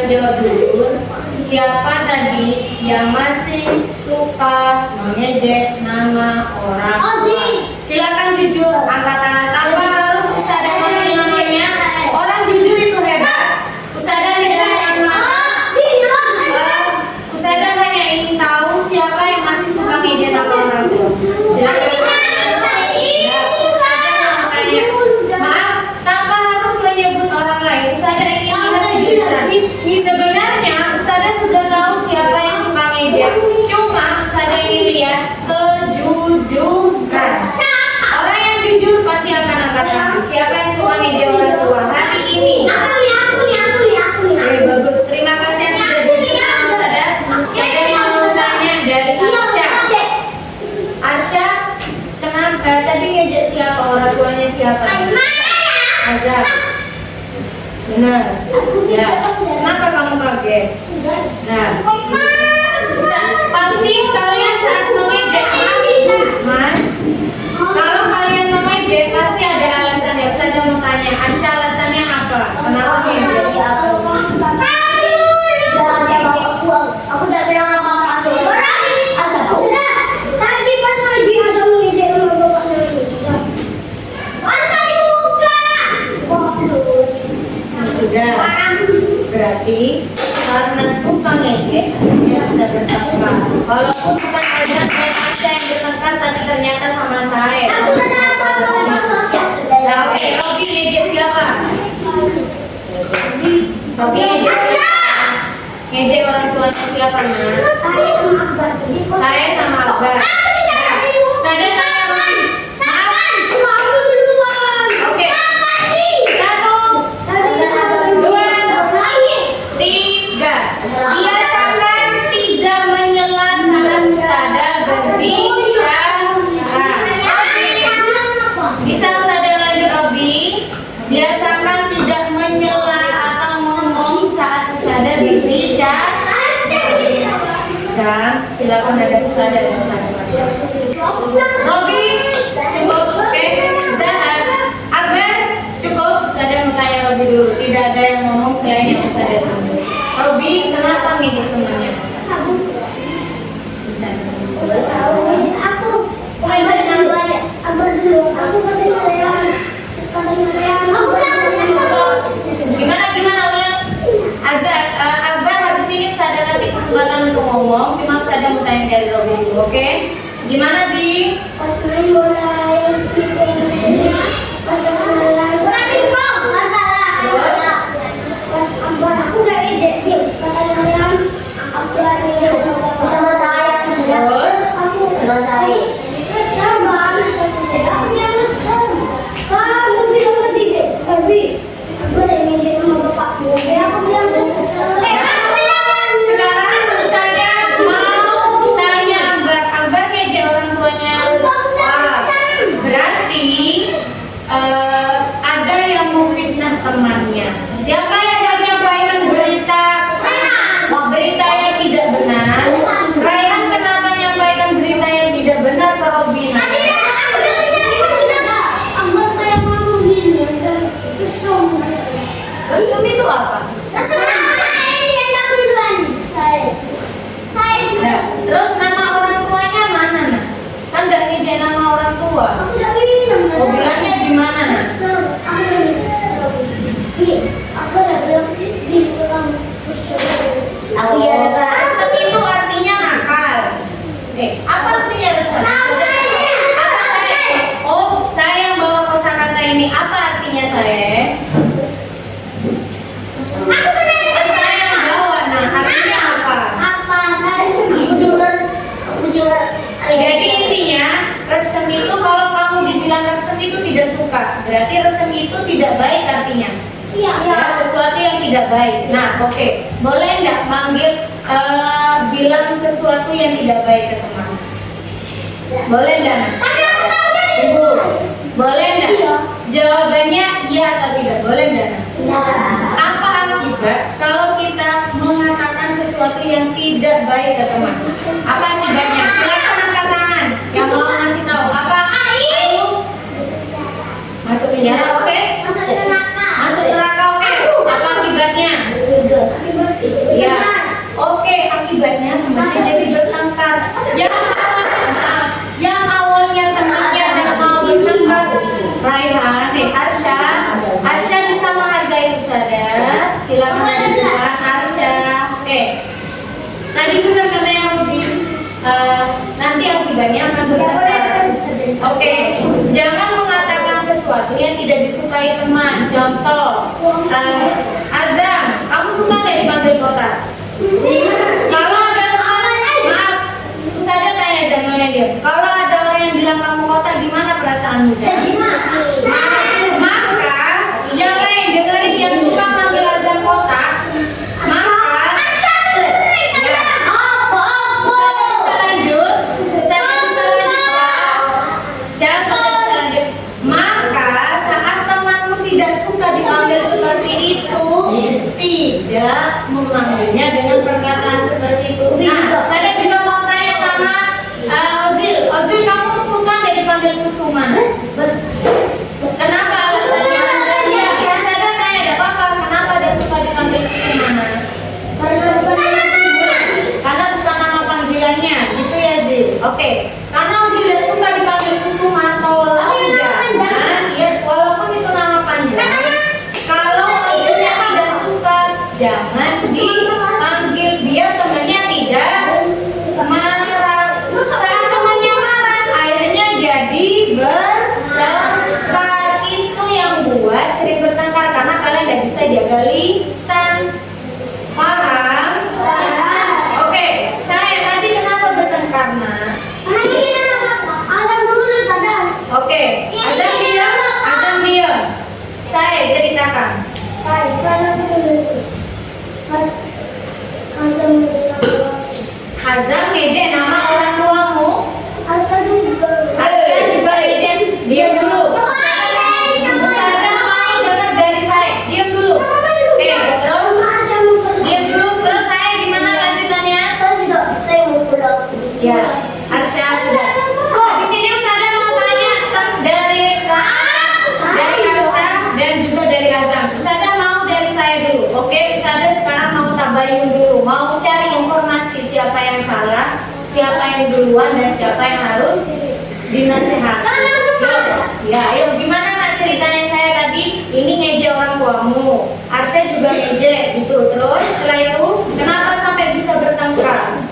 jawab jujur. Siapa tadi yang masih suka mengejek nama orang tua? Silakan jujur, angkat tangan tanpa harus Ustazah panggil namanya. Orang jujur itu hebat. Ustazah tidak akan Ustazah hanya ingin tahu siapa yang masih suka mengejek nama orang tua. Silakan. Maaf, tanpa harus menyebut orang lain. Ustazah ingin lihat kejujuran. Sebenarnya Ustazah sudah tahu siapa yang suka ngejek. Cuma Ustazah ingin lihat kejujuran. Orang yang jujur pasti akan angkat tangan. Siapa yang suka ngejek orang tua hari ini? Oke, bagus. Terima kasih yang sudah jujur sama Ustazah. Saya mau tanya dari Arsya. Arsya, kenapa tadi ngejek siapa? Orang tuanya siapa? Azhar. Benar. Ya. Kenapa kamu kaget? Nah, pasti kalian saat mengejek, Mas. Kalau kalian mengejek pasti ada alasan ya. Saya mau tanya, Arsya alasannya apa? Kenapa mengejek? Aku udah bilang apa-apa. Sudah. Tadi pas lagi ada mengejek sama bapaknya itu. Masa juga? Sudah. Berarti karena suka ngejek dia bisa bertengkar. Walaupun bukan Azhar dan Arsya yang bertengkar, tapi ternyata sama saya. Aku sudah apa-apa. Ya, oke. Robi ngejek siapa? Robi ngejek siapa? Ngejek orang tuanya siapa, Mas? Saya sama Akbar. Saya tanya Robi. Oke. 1, 2, 3. Biasakan tidak menyela saat Ustazah berbicara. Bisa Ustazah lanjut, Robi? Biasakan tidak menyela atau ngomong saat Ustazah berbicara. Bisa, silakan ada Ustazah dan Ustazah Marsha. Robi, cukup. Oke. Zahar, Akbar, cukup. Ustazah mau tanya Robi dulu. Tidak ada yang ngomong selain yang Ustazah tanya. Robi, kenapa ngejek temannya? Bisa. Gimana ulang? Azhar, Akbar habis ini Ustazah kasih kesempatan untuk ngomong. Cuma Ustazah mau tanya dari Robi dulu, oke? Gimana, Bi? Sekarang Ustazah mau tanya Akbar. Akbar ngejek orang tuanya. Berarti ada yang mau fitnah temannya. Siapa yang menyampaikan berita yang tidak benar? Rayhan kenapa menyampaikan berita yang tidak benar ke Robina? Mesum itu apa? Nah, terus nama orang tuanya mana, Nah? Kan nggak ngejek nama orang tua. Oh, bilangnya gimana, Nah? Resep itu artinya nakal. Apa artinya resep? Apa saya? Oh, saya yang bawa kosakata ini. Apa artinya saya? Kan saya yang bawa. Nah, artinya apa? Jadi intinya resem itu kalau kamu dibilang resem itu tidak suka, berarti resem itu tidak baik artinya. Ya, sesuatu yang tidak baik. Nah, oke. Boleh nggak manggil bilang sesuatu yang tidak baik ke teman? Boleh nggak? Ibu, boleh nggak? Jawabannya iya atau tidak? Boleh nggak? Apa akibat kalau kita mengatakan sesuatu yang tidak baik ke teman? Apa akibatnya? Silakan angkat tangan. Yang mau ngasih tahu apa? Ayo. Masuk penjara, oke? Masuk neraka, oke? Apa akibatnya? Tadi benar katanya Rudi, nanti akibatnya akan bertengkar. Oke, jangan mengatakan sesuatu yang tidak disukai teman. Contoh, Azam, kamu suka nggak dipanggil kotak? Kalau ada teman, maaf, saya tanya jangan dia. Kalau ada orang yang bilang kamu kotak, gimana perasaanmu? Maka yang lain dengerin yang suka manggil Azam kotak, maka tidak suka dipanggil seperti itu, tidak memanggilnya dengan perkataan seperti itu. Nah, saya juga mau tanya sama Ozil. Ozil, kamu suka nggak dipanggil Kusuma? Kenapa alasannya? Saya tanya, ada apa? Kenapa dia suka dipanggil Kusuma? Karena bukan nama panggilannya, gitu ya Zil. Oke, karena Ozil tidak suka dipanggil Kusuma, tolong jangan, ya walaupun itu nama panggilan. Kalau Ozilnya tidak suka, jangan dipanggil, biar temannya tidak marah. Saat temannya marah, akhirnya jadi bertengkar. Itu yang buat sering bertengkar, karena kalian tidak bisa jaga lisan. Paham? Oke, saya tadi kenapa bertengkar, nak? Oke, Azam diam. Saya ceritakan. Azam ngejek nama orang tuamu. Azam juga ngejek. Diam dulu. Musada mau dengar dari saya. Diam dulu. Oke, terus diam dulu. Terus saya gimana lanjutannya? Ya, Arsya sudah. Habis ini Musada mau tanya dari Arsya dan juga dari Azam. Musada mau dari saya dulu. Oke, Musada sekarang mau tabayun dulu. Mau cari informasi siapa yang salah, siapa yang duluan, dan siapa yang harus dinasehati. Ya, ayo gimana nak ceritanya saya tadi? Ini ngejek orang tuamu, Arsya juga ngejek gitu. Terus setelah itu kenapa sampai bisa bertengkar?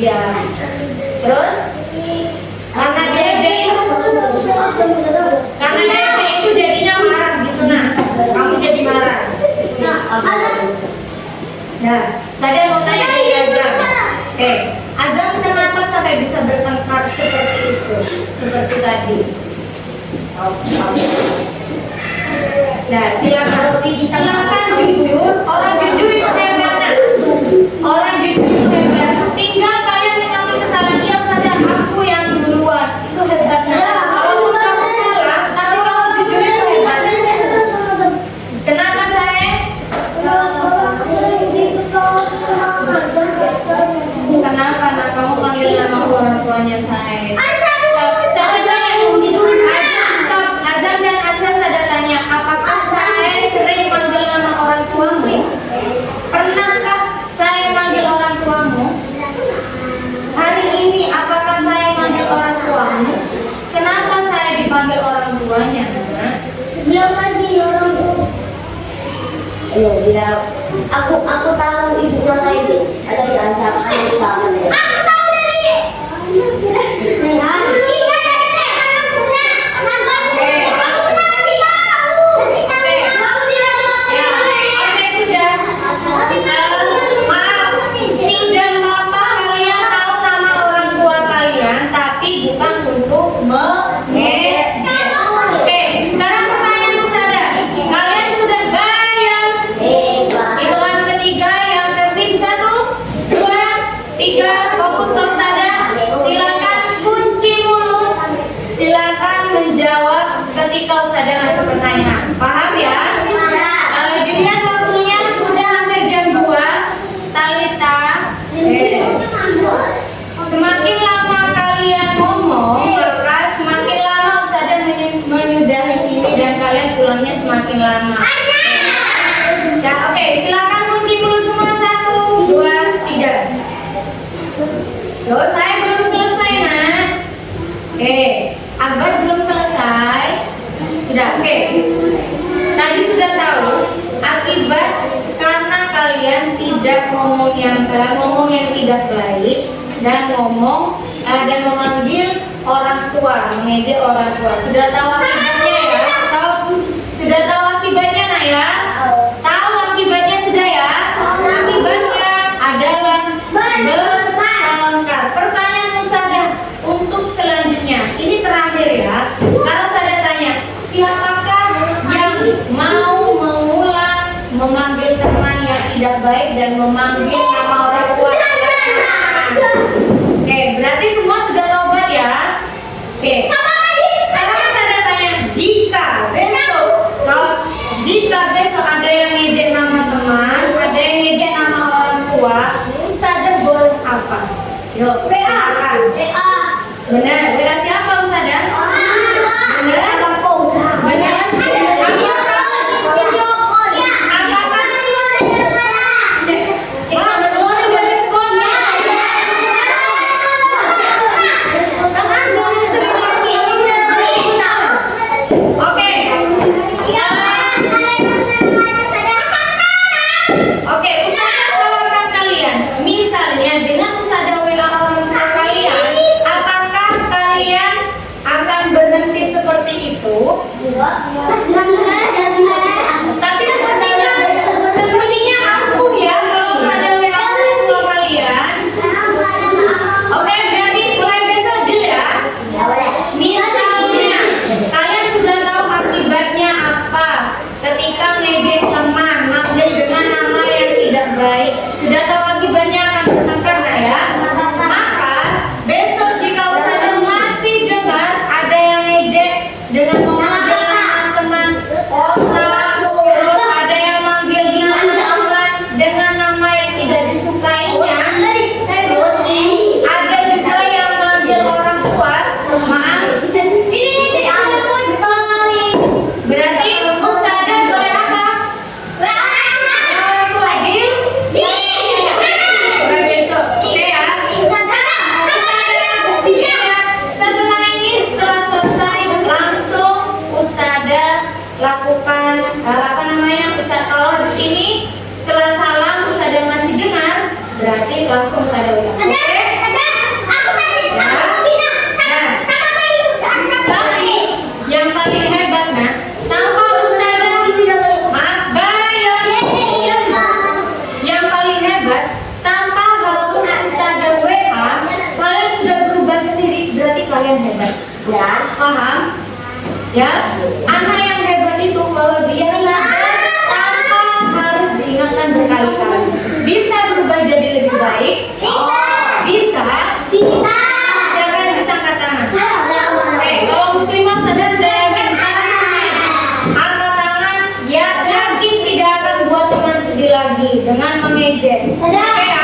Iya. Terus karena dia itu jadinya marah gitu, nah. Kamu jadi marah. Nah, saya mau tanya dari Azam. Oke, Azam kenapa sampai bisa bertengkar seperti itu? Seperti tadi. Nah, silakan jujur. Orang jujur itu hebatnya. Orang jujur itu hebat. Tinggal kalian mengakui kesalahan dia saja. Aku yang duluan. Itu hebatnya. Kalau kamu salah, tapi kamu jujur itu hebat. Kenapa saya? Kenapa nak kamu panggil nama orang tuanya saya? Azam dan Arsya saya tanya, apakah saya sering panggil nama orang tuamu? Pernahkah saya panggil orang tuamu? Hari ini apakah saya panggil orang tuamu? Kenapa saya dipanggil orang tuanya? Bilang lagi orang tua. Ayo, bilang. Aku tahu ibunya saya itu ada di antara susah. Aku tahu dari. Tidak apa-apa kalian tahu nama orang tua kalian, tapi bukan untuk mengejek. Oke, sekarang pertanyaan Musada. Kalian sudah bayar? Hitungan ketiga yang tertib 1, 2, 3. tidak ngomong yang tidak baik dan dan memanggil orang tua, mengejek orang tua. Sudah tahu akibatnya ya? Sudah tahu akibatnya nak ya? Tahu akibatnya sudah ya? Akibatnya adalah bertengkar. Pertanyaan Ustazah untuk selanjutnya. Ini terakhir ya. Kalau saya tanya, siapakah yang mau mengulang memanggil teman yang tidak baik dan memanggil nama orang tua? Oke, berarti semua sudah taubat ya? Oke. Sekarang saya tanya, jika besok ada yang ngejek nama teman, ada yang ngejek nama orang tua, Ustazah boleh apa? Yuk, silakan. Benar, WA siapa Ustazah? Benar? Benar? Oke, Ustazah tawarkan kalian. Misalnya dengan Ustazah WA orang tua kalian, apakah kalian akan berhenti seperti itu? Tapi sepertinya ampuh ya kalau Ustazah WA orang tua kalian. Oke, berarti mulai besok deal ya. Misalnya kalian sudah tahu akibatnya apa ketika ngejek teman, manggil dengan nama yang tidak baik, sudah tahu akibatnya akan bertengkar nah ya. Maka besok jika Ustazah masih dengar ada yang ngejek dengan memanggil nama teman otak, terus ada yang manggil teman dengan nama yang tidak disukainya, ada juga yang manggil orang tua, maaf, berarti Ustazah boleh apa? Orang tua deal? Mulai besok, oke ya? Setelah ini, setelah selesai, langsung Ustazah lakukan kalau habis ini setelah salam Ustazah masih dengar, berarti langsung Ustazah ulang. Oke? Yang paling hebat nah, tanpa Ustazah, maaf Bayon, yang paling hebat tanpa harus Ustazah WA, kalian sudah berubah sendiri, berarti kalian hebat. Paham? Ya, anak yang hebat itu kalau dia sadar tanpa harus diingatkan berkali-kali, bisa berubah jadi lebih baik. Bisa. Siapa yang bisa angkat tangan? Kalau muslimah sudah yakin sekarang angkat tangan, ya yakin tidak akan buat teman sedih lagi dengan mengejek. Oke ya?